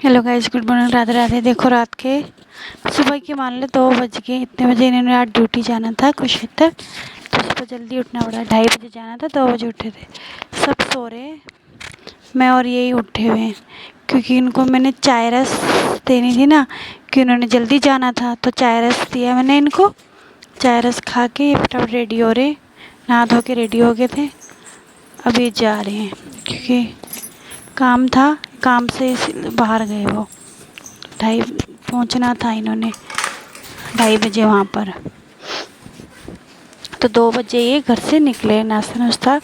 Hello guys, good morning, Radhe Radhe. देखो रात के सुबह के मान लो 2 बज गए। इतने बजे इन्होंने आज ड्यूटी जाना था कुरुक्षेत्र, तो सुबह जल्दी उठना पड़ा। 2:30 बजे जाना था, 2 बजे उठे थे। सब सो रहे हैं, मैं और यही उठे हुए हैं, क्योंकि इनको मैंने चाय रस देनी थी ना, कि उन्होंने जल्दी जाना था, तो चाय रस दिया मैंने इनको। चाय रस खा के ये फटाफट रेडी हो रहे, नहा धो के रेडी हो गए थे। अभी जा रहे हैं क्योंकि काम था, काम से बाहर गए वो। 2:30 पहुंचना था इन्होंने, 2:30 बजे वहाँ पर। तो 2 बजे ये घर से निकले, नाश्ता नुश्ता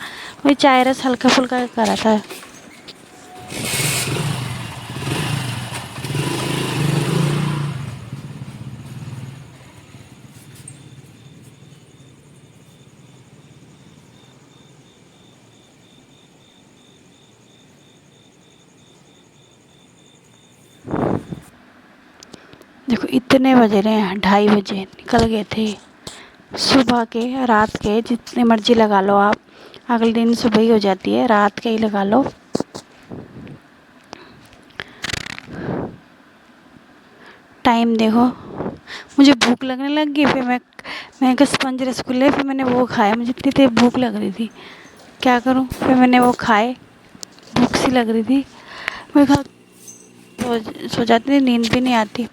वही चाय रस हल्का फुल्का करा था। देखो इतने बजे रहे हैं, 2:30 बजे निकल गए थे। सुबह के रात के जितने मर्जी लगा लो आप, अगले दिन सुबह ही हो जाती है, रात के ही लगा लो। टाइम देखो, मुझे भूख लगने लग गई। फिर मैं एक स्पंज रसगुल्ले, फिर मैंने वो खाया। मुझे इतनी तेज भूख लग रही थी, क्या करूं। फिर मैंने वो खाए, भूख सी लग रही थी। मैं खा सो जाती थी, नींद भी नहीं आती।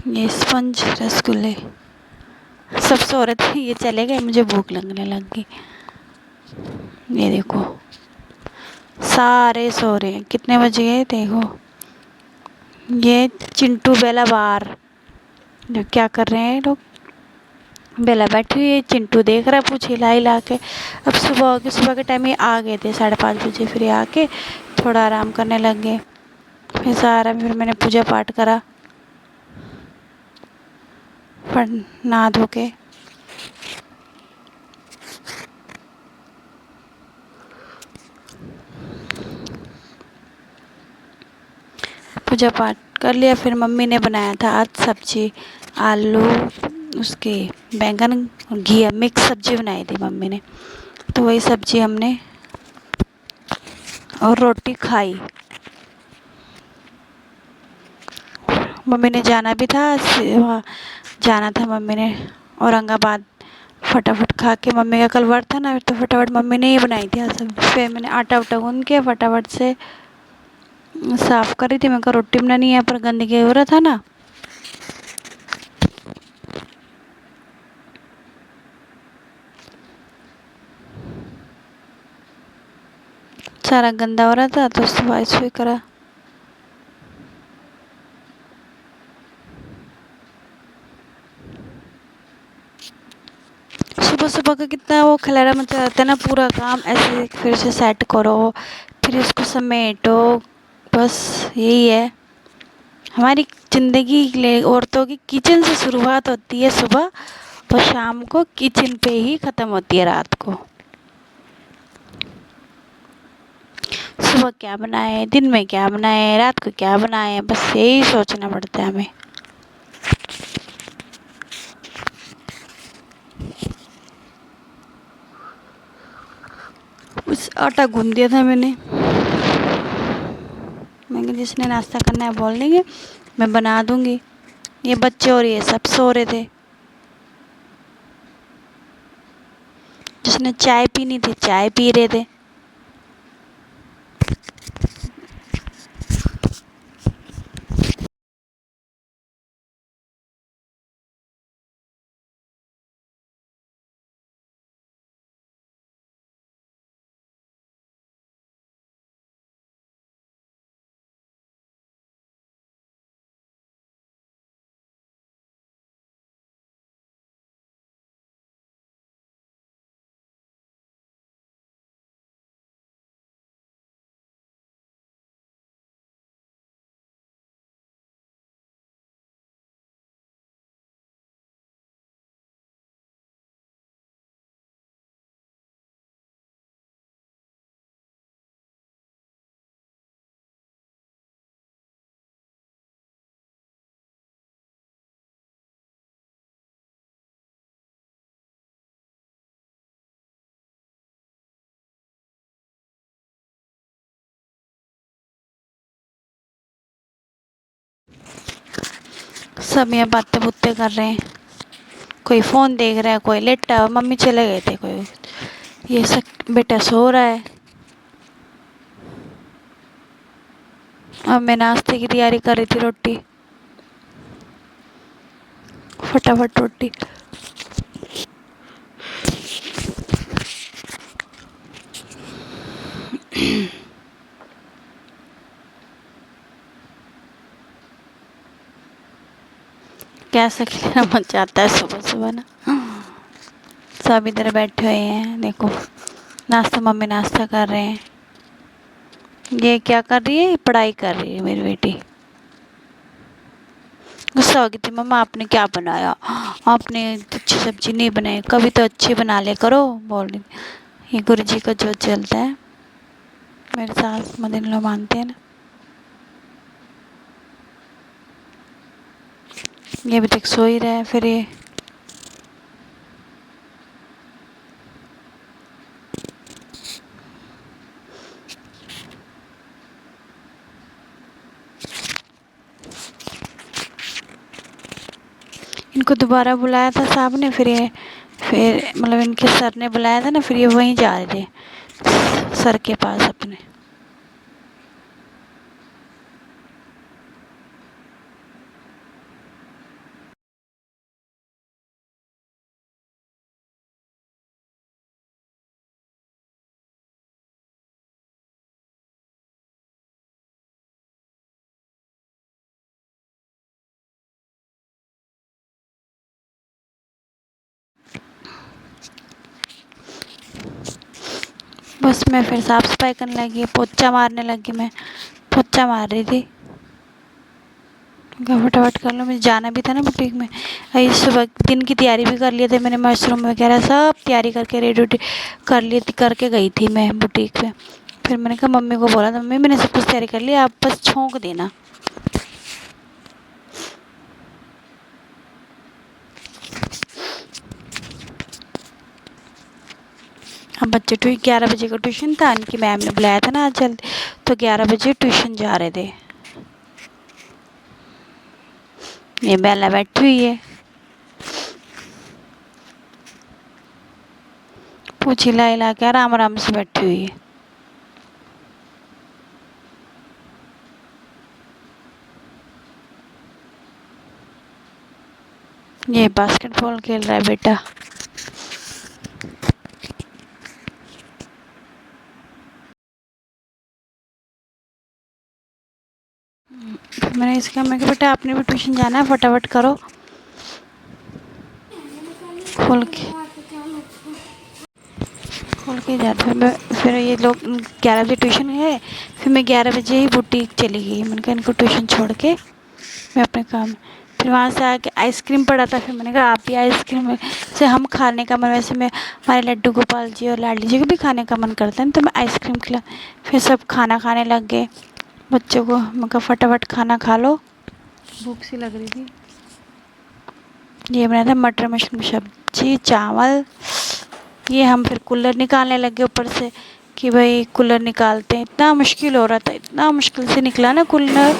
ये स्पंज रसगुल्ले, सब सो रहे थे, ये चले गए, मुझे भूख लगने लग गई। ये देखो सारे सो रहे हैं। कितने बज गए देखो। ये चिंटू बेला बाहर, जो क्या कर रहे हैं लोग। बेला बैठी हुई है, चिंटू देख रहा है, पूछ हिला हिला के। अब सुबह हो गई, सुबह के टाइम ये आ गए थे 5:30 बजे। फिर ये आके थोड़ा आराम करने लग गए। फिर सारा फिर मैंने पूजा पाठ करा, फिर नहा धो के पूजा पाठ कर लिया। फिर मम्मी ने बनाया था आज सब्जी, आलू, उसके बैंगन और घिया मिक्स सब्जी बनाई थी मम्मी ने। तो वही सब्जी हमने और रोटी खाई। मम्मी ने जाना भी था, वहाँ जाना था मम्मी ने औरंगाबाद। फटाफट खा के, मम्मी का कल व्रत था ना, तो फटाफट मम्मी ने ही बनाई थी सब। फिर मैंने आटा उटा गूंद के फटाफट से साफ कर रही थी। मैं को रोटी बनानी है, पर गंदगी हो रहा था ना, सारा गंदा हो रहा था, तो सफाई सुई करा। सुबह सुबह का कितना वो खलेरा मचा रहता है ना, पूरा काम ऐसे फिर से सेट करो, फिर इसको समेटो। बस यही है हमारी ज़िंदगी के लिए। औरतों की किचन से शुरुआत होती है सुबह, और शाम को किचन पे ही ख़त्म होती है रात को। सुबह क्या बनाए, दिन में क्या बनाए, रात को क्या बनाए, बस यही सोचना पड़ता है हमें। उस आटा गूंद दिया था मैंने जिसने नाश्ता करना है बोल देंगे, मैं बना दूंगी। ये बच्चे और ये सब सो रहे थे। जिसने चाय पीनी थी चाय पी रहे थे। सब यहाँ बातें बुत्ते कर रहे हैं, कोई फ़ोन देख रहा है, कोई लेटा है, मम्मी चले गए थे, कोई ये सब बेटा सो रहा है। अब मैं नाश्ते की तैयारी कर रही थी, रोटी फटाफट रोटी। कैसे खिलाना मन चाहता है सुबह सुबह ना। सब इधर बैठे हुए हैं, देखो नाश्ता, मम्मी नाश्ता कर रहे हैं। ये क्या कर रही है, पढ़ाई कर रही है मेरी बेटी। गुस्सा हो गई थी, मम्मा आपने क्या बनाया, आपने अच्छी सब्जी नहीं बनाई, कभी तो अच्छी बना ले करो, बोल रही। ये गुरु जी का जो चलता है, मेरे सास मदन लोग मानते हैं ना। ये अभी तक सो ही रहा है। फिर ये इनको दोबारा बुलाया था साहब ने, फिर मतलब इनके सर ने बुलाया था ना, फिर ये वहीं जा रहे थे सर के पास अपने। बस मैं फिर साफ़ सफाई करने लगी, पोछा मारने लगी। मैं पोछा मार रही थी, फटाफट कर लो, मुझे जाना भी था ना बुटीक में। अभी सुबह दिन की तैयारी भी कर लिए थे मैंने, मशरूम वगैरह सब तैयारी करके रेडी कर ली थी, करके गई थी मैं बुटीक पे। फिर मैंने कहा, मम्मी को बोला था, मम्मी मैंने सब कुछ तैयारी कर लिया, आप बस छोंक देना। अब बच्चे 11 बजे का ट्यूशन था, इनकी मैम ने बुलाया था ना आज जल्दी, तो 11 बजे ट्यूशन जा रहे थे। ये बेला बैठी हुई है, पूछ हिला हिला के आराम आराम से बैठी हुई है। ये बास्केटबॉल खेल रहा है बेटा। मैंने इसका, मैं कहा बेटा आपने भी ट्यूशन जाना है, फटाफट करो। खोल के जाते। फिर ये लोग 11 बजे ट्यूशन गए, फिर मैं 11 बजे ही बुटीक चली गई। मैंने कहा इनको ट्यूशन छोड़ के मैं अपने काम। फिर वहाँ से आके आइसक्रीम पड़ा था, फिर मैंने कहा आप भी आइसक्रीम से हम खाने का मन, वैसे मैं हमारे लड्डू गोपाल जी और लाडली जी को भी खाने का मन करता है, तो मैं आइसक्रीम खिला। फिर सब खाना खाने लग गए बच्चों को। मैं कहा फटाफट खाना खा लो, भूख सी लग रही थी। ये बनाया था मटर मशरूम सब्जी, चावल। ये हम फिर कूलर निकालने लगे ऊपर से, कि भाई कूलर निकालते हैं। इतना मुश्किल हो रहा था, इतना मुश्किल से निकला ना कूलर।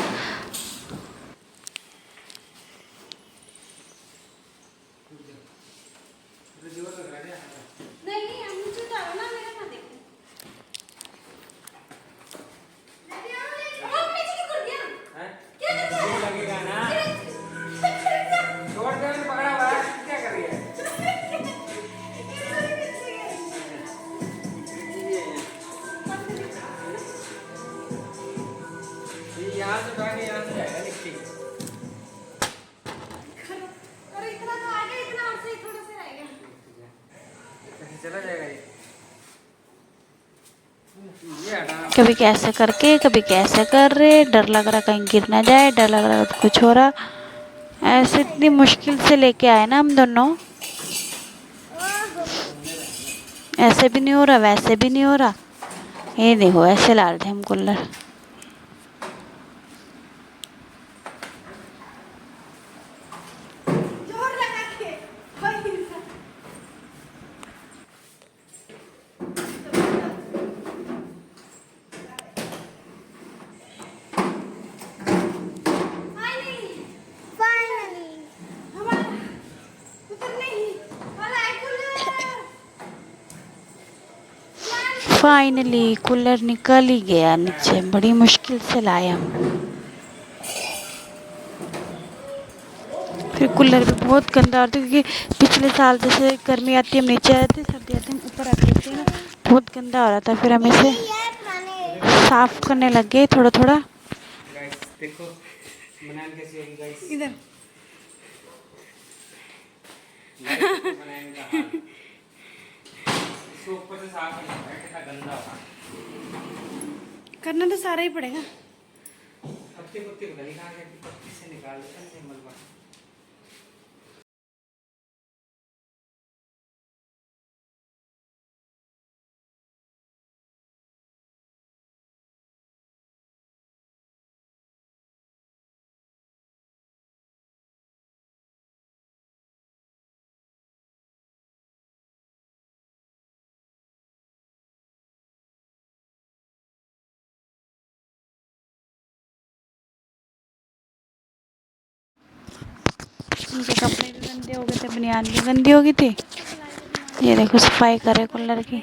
यहाँ से यहाँ से जाएगा लिखी। अरे इतना तो आ गया, इतना और से थोड़ा सा रह गया, चला जाएगा ये। कभी कैसे करके, कभी कैसे कर रहे, डर लग रहा कहीं गिर ना जाए, डर लग रहा कुछ हो रहा। ऐसे इतनी मुश्किल से लेके आए ना हम दोनों, ऐसे भी नहीं हो रहा, वैसे भी नहीं हो रहा। ये देखो ऐसे ला रहे थे हम कूलर। फाइनली कूलर निकल ही गया नीचे, बड़ी मुश्किल से लाया हूँ। फिर कूलर भी बहुत गंदा होता है, क्योंकि पिछले साल जैसे गर्मी आती है हम नीचे आए थे, सर्दी आती है हम ऊपर आते थे ना, बहुत गंदा हो रहा था। फिर हम इसे साफ करने लग गए थोड़ा थोड़ा। देखो बनान कैसी होगी गाइस। इधर बनाने का हाल इसको ऊपर से साफ करना है, कितना गंदा होगा। करना तो सारा ही पड़ेगा। पत्ती पत्ती पता नहीं कहाँ से पत्ती से निकाल देता है मलबा। उनके कपड़े भी गंदे हो गए थे, बनियान भी गंदी हो गई थी। ये देखो सफाई करे कूलर की।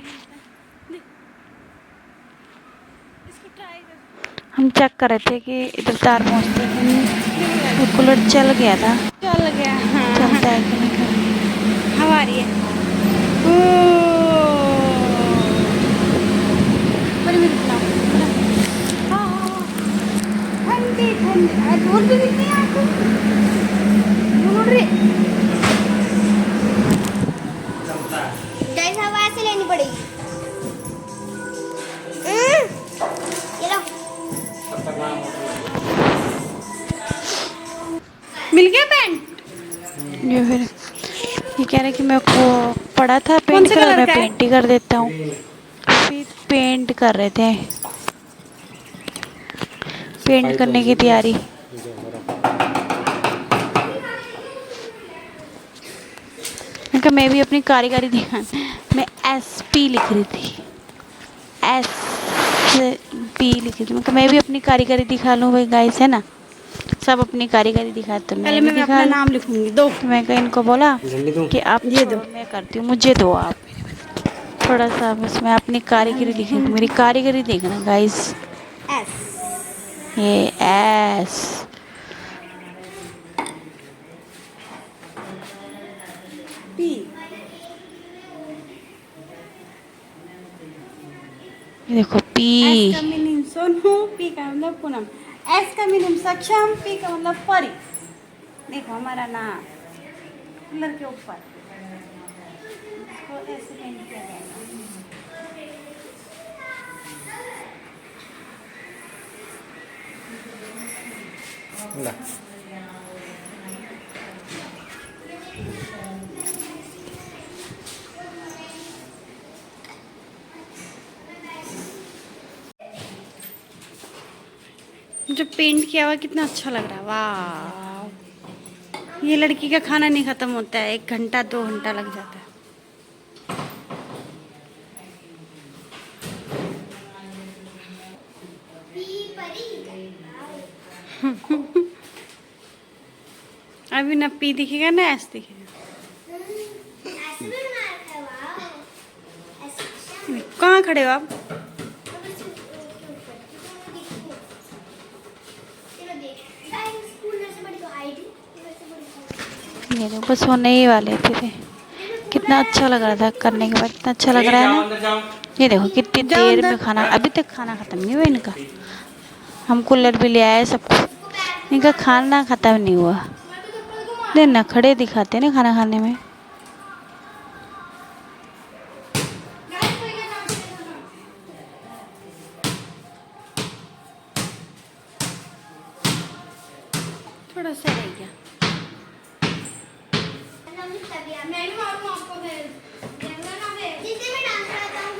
हम चेक कर रहे थे कि इधर तार पहुँचते कि नहीं। वो कूलर चल गया था, चल गया। हाँ चलता है कि नहीं। हवा आ रही है। ठंडी ठंडी धूल भी दिखती है आपको, धूल उड़ रही है। गाइस हवा ऐसे लेनी पड़ेगी। ये लो मिल गया पेंट। ये फिर ये कह रहे कि मेरे को पड़ा था पेंट से कर, कलर मैं का है? पेंट ही कर देता हूँ। फिर पेंट कर रहे थे, पेंट करने की तैयारी। मैं कहा मैं भी अपनी कारीगरी दिखा, मैं SP लिख रही थी, SP लिख रही थी। मैं कहा मैं भी अपनी कारीगरी दिखा लूँ भाई, गाइस है ना, सब अपनी कारीगरी दिखाते तो पहले मैं भी मैं अपना दिखा नाम लिखूंगी। दो तो मैं कहा इनको बोला कि आप ये छोड़ो, दो। मैं करती हूँ, मुझे दो आप थोड़ा सा, बस मैं अपनी कारीगरी दिखूँगी। मेरी कारीगरी देखना गाइस। एस ये एस पी। ये देखो पी। एस का मीनिंग सोनू, पी का मतलब पूनम, एस का मीनिंग सक्षम, पी का मतलब परी। देखो हमारा नाम कूलर के ऊपर, इसको ऐसे पेंट किया जाएगा। ला जो पेंट किया हुआ कितना अच्छा लग रहा है। वाह, ये लड़की का खाना नहीं खत्म होता है, 1 घंटा 2 घंटा लग जाता है। अभी ना पी दिखेगा ना एस दिखेगा। कहाँ खड़े हो आप? ये देखो बस होने ही वाले थे। कितना अच्छा लग रहा था करने के बाद, कितना अच्छा लग रहा है ना। अंदर जाओ। ये देखो कितनी देर में खाना, अभी तक खाना खत्म नहीं हुआ इनका। हम कूलर भी ले आए सब कुछ, इनका खाना खत्म नहीं हुआ। देख ना खड़े दिखाते ना खाना खाने में। थोड़ा सा रह गया।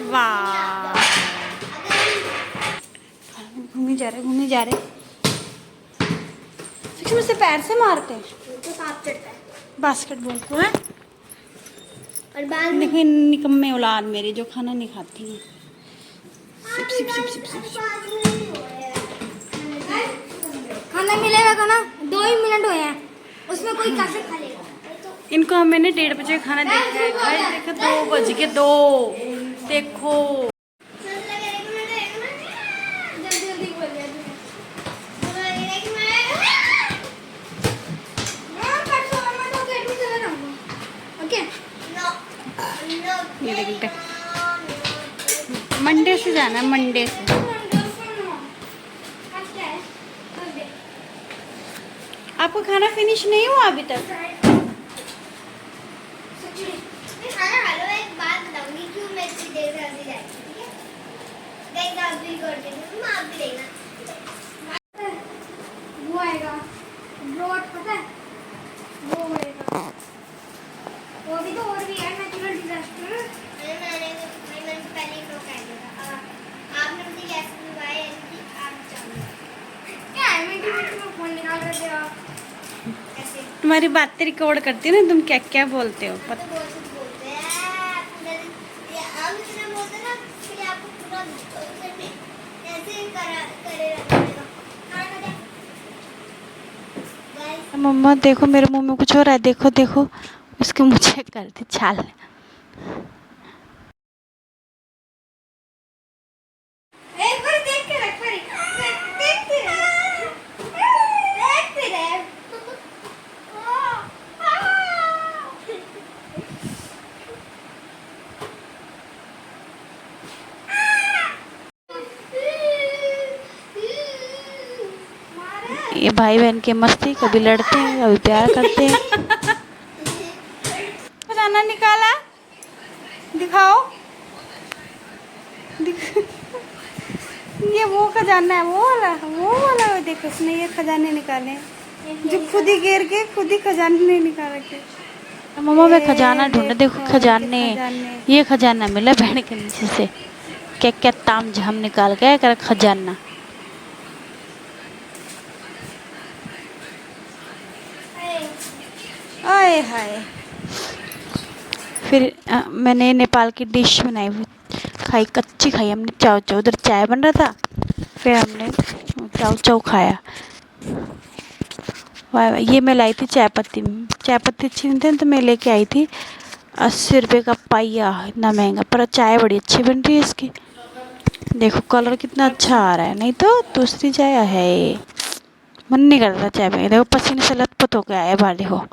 वाह, घूमी जा रहे घूमी जा रहे। फिर से पैर से मारते हैं तो सांप चढ़ता है बास्केटबॉल को है। और बाद में देखो निकम्मे औलाद मेरी जो खाना नहीं खाती है। Sip sip sip sip sip. खाना मिलेगा तो ना 2 ही मिनट हुए हैं, उसमें कोई कैसे खा लेगा। इनको मैंने 1:30 बजे खाना देखा है, देखो 2 बज के 2 देखो। चाइल्ड। मंडे से जाना है, मंडे से। आपको खाना फिनिश नहीं हुआ अभी तक? खाना खा लो। एक बात बताऊंगी क्यों मैं इतनी देर से जल्दी जाती हूँ, ठीक है? गाइस आप भी कर देना, आप भी देखना। वो आएगा ब्रोड, पता है? वो आएगा, वो भी तो और भी है नेचुरल डिजास्टर। मैंने पहले ही तो कह दिया था। आपने मुझे कैसे बुलवाया है कि आप जानो क्या है? मैं फोन निकाल रहे थे आप ऐसे तुम्हारी बातें रिकॉर्ड करती है ना, तुम क्या क्या बोलते हो तो बहुत कुछ बोलते हैं पूरा। ये हम इतना बोलते हैं ना कि आपको पूरा करने ऐसे करे रहना पड़ेगा। गाइस मम्मा देखो मेरे मुंह में कुछ हो रहा है, देखो देखो उसके मुँह चेक करती छाल। एक बार देख के रख, परी देखते रह, देखते रह। ये भाई बहन की मस्ती, कभी लड़ते हैं कभी प्यार करते हैं। खजाना निकाला, दिखाओ। ये वो खजाना है, वो वाला देखो, उसने ये खजाने निकाले जो खुद ही गिर के खुद ही खजाने नहीं निकाल रखे। मम्मा मैं खजाना ढूंढा, देखो देखो, खजाने। खजाने। ये खजाना मिला बहन के नीचे से, क्या क्या ताम झाम निकाल के कर खजाना। आए हाय। फिर मैंने नेपाल की डिश बनाई, वो खाई, कच्ची खाई हमने, चाव चाव। उधर चाय बन रहा था, फिर हमने चाव चाव खाया। वाह वाह। ये मैं लाई थी चाय पत्ती अच्छी नहीं थी तो मैं लेके आई थी। 80 रुपये का पाइया, इतना महंगा, पर चाय बड़ी अच्छी बन रही है इसकी। देखो कलर कितना अच्छा आ रहा है, नहीं तो दूसरी चाय है। मन नहीं कर रहा चाय में, देखो पसीने से लथपथ हो गया है बाहर देखो।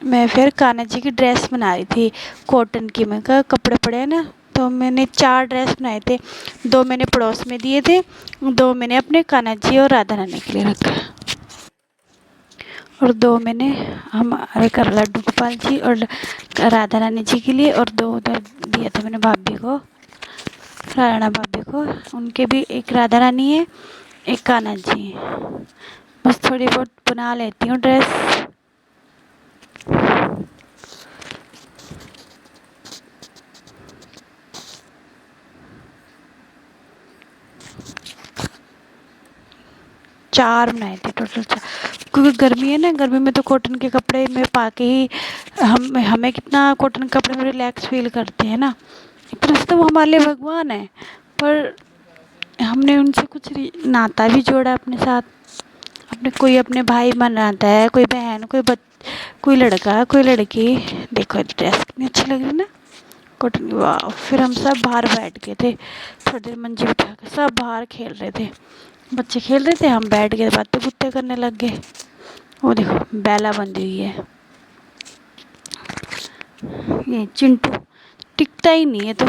मैं फिर कान्हा जी की ड्रेस बना रही थी कॉटन की। मैं कहा कपड़े पड़े हैं ना, तो मैंने 4 ड्रेस बनाए थे। 2 मैंने पड़ोस में दिए थे, 2 मैंने अपने कान्हा जी और राधा रानी के लिए रखा, और 2 मैंने हमारे कर लड्डू गोपाल जी और राधा रानी जी के लिए, और 2 उधर दिया था मैंने भाभी को, राणा भाभी को। उनके भी एक राधा रानी है, एक कान्हा जी है। बस थोड़ी बहुत बना लेती हूँ ड्रेस। चार बनाए थे टोटल, 4। क्योंकि गर्मी है ना, गर्मी में तो कॉटन के कपड़े में पाके ही हमें कितना कॉटन कपड़े में रिलैक्स फील करते हैं ना। एक तरह से तो वो हमारे लिए भगवान है, पर हमने उनसे कुछ नाता भी जोड़ा अपने साथ। अपने कोई अपने भाई मनाता है, कोई बहन, कोई लड़का, कोई लड़की। देखो ड्रेस कितनी अच्छी लग रही है ना कॉटन की, वाह। फिर हम सब बाहर बैठ गए थे, थोड़ी देर मंजी उठा कर सब बाहर खेल रहे थे। बच्चे खेल रहे थे, हम बैठ गए बातें बुत्ते करने लग गए। वो देखो बैला बंधी हुई है, ये चिंटू टिकता ही नहीं है तो।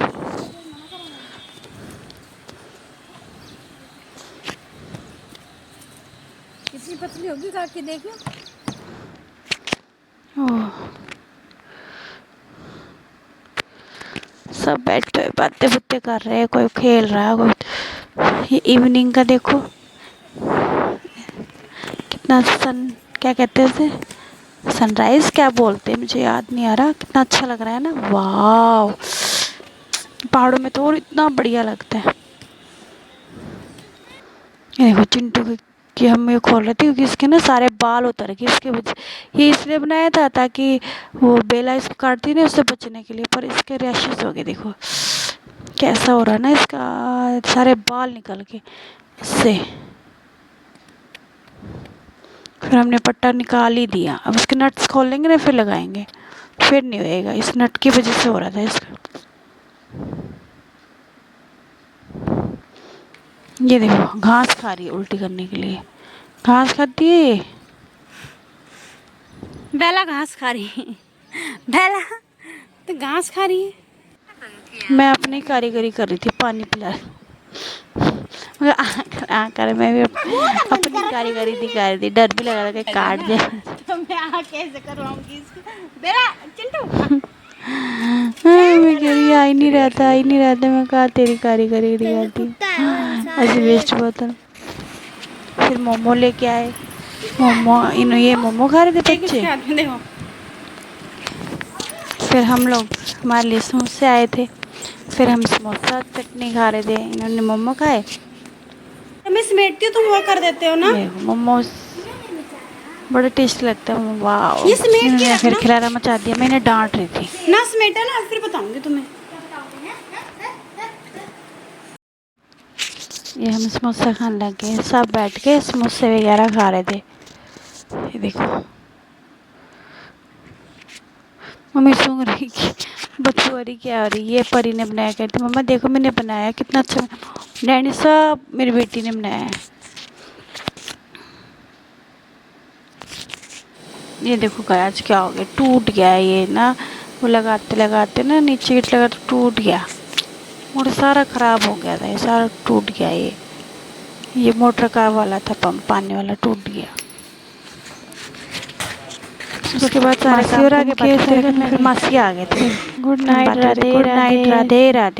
कितनी पतली होगी काकी, देखो। ओह, सब बैठे हुए बातें बुत्ते कर रहे हैं, कोई खेल रहा है, कोई। ये इवनिंग का देखो कितना क्या कहते हैं उसे, सनराइज क्या बोलते हैं मुझे याद नहीं आ रहा। कितना अच्छा लग रहा है ना, वाह। पहाड़ों में तो और इतना बढ़िया लगता है। ये देखो चिंटू कि हम ये खोल रहे थे क्योंकि इसके ना सारे बाल उतर गए, इसके वजह। ये इसलिए बनाया था ताकि वो बेला इसको काटती ना, उससे बचने के लिए, पर इसके रैशेस हो गए। देखो कैसा हो रहा है ना, इसका सारे बाल निकल के इससे। फिर हमने पट्टा निकाल ही दिया, अब इसके नट्स खोल लेंगे ना फिर लगाएंगे, फिर नहीं होएगा। इस नट की वजह से हो रहा था इसका। ये देखो घास खा रही है उल्टी करने के लिए। घास खाती है ये। बेला घास खा रही है। बेला तो घास खा रही है। मैं अपनी कारीगरी कर रही थी, पानी पिला मगर आकर मैं भी अपनी कारीगरी दिखा रही थी। डर भी लगा था कि काट जाए। तो मैं कैसे करवाऊंगी इसको। बेला चिंटू मैं कह रही आ ही नहीं रहता, आ ही नहीं रहता। मैं कहा तेरी कारीगरी दिखाती ऐसे वेस्ट बोतल। फिर मोमो लेके आए। मोमो ये मोमो खा रहे थे देखो बच्चे। इसके हाथ में देखो। फिर हम लोग हमारे लिए समोसे आए थे। फिर हम समोसा चटनी खा रहे थे, इन्होंने मोमो खाए। मैं समेटती हूँ तुम वो कर देते हो ना। मोमोज बड़ा टेस्टी लगता है। वाह, ये समेट के इन्होंने फिर रखना। खिलाना मचा दिया। मैं इन्हें डांट रही थी। ना समेटा ना फिर बताऊंगी तुम्हें। ये हम समोसा खाने लग गए। सब बैठ के समोसे वगैरह खा रहे थे। ये देखो मम्मी सूंघ रही कि बच्चों वाली क्या हो रही। ये परी ने बनाया, कहती मम्मा देखो मैंने बनाया कितना अच्छा। डैडी सब मेरी बेटी ने बनाया है। ये देखो गाय आज क्या हो गया, टूट गया है ये ना। वो लगाते लगाते ना नीचे गिट लगा तो टूट गया। मोटर सारा खराब हो गया था, ये सारा टूट गया। ये मोटर कार वाला था, पंप पानी वाला टूट गया। उसके बाद सारे काम आगे मासी आ गए थे। Good night Radhe Radhe Radhe Radhe.